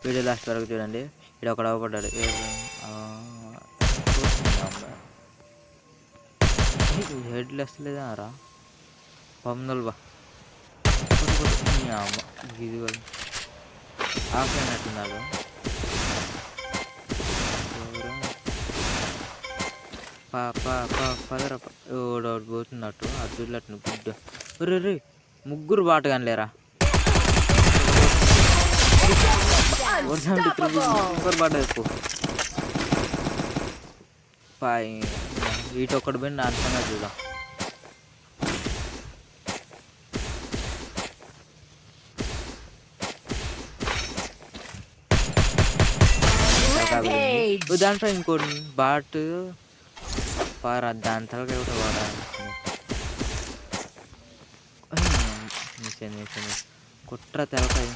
Video last వరకు చూడండి. ఇక్కడ ఒకడు అవపడ్డాడు. హెడ్లు వస్తలేదా రా పందలు బా ఇది ఆఫ్ అయినట్టున్నాడు. పదరా ఓడోడు పోతున్నట్టు అడ్డులట్టు గుడ్డ రే ముగ్గురు బాటగాని లేరా ముగ్గురు బాట ఎక్కువ వీటొక్కడు పోయి నా అంతగా చూద్దాం. దాంట్లో ఇంకోటి బాట్ పారా దాని తలకాయ కూడా వాడా కుట్ర తెలకాయ